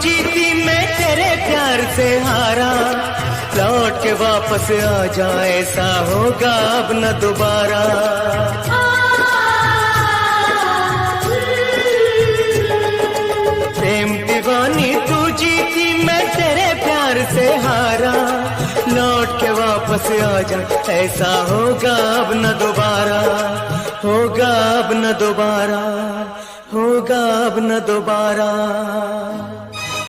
जीती मैं तेरे प्यार से हारा, लौट के वापस आ जा ऐसा होगा अब न दोबारा। प्रेम दीवानी तू जीती मैं तेरे प्यार से हारा, लौट के वापस आ जा ऐसा होगा अब न दोबारा, होगा अब न दोबारा, होगा अब न दोबारा।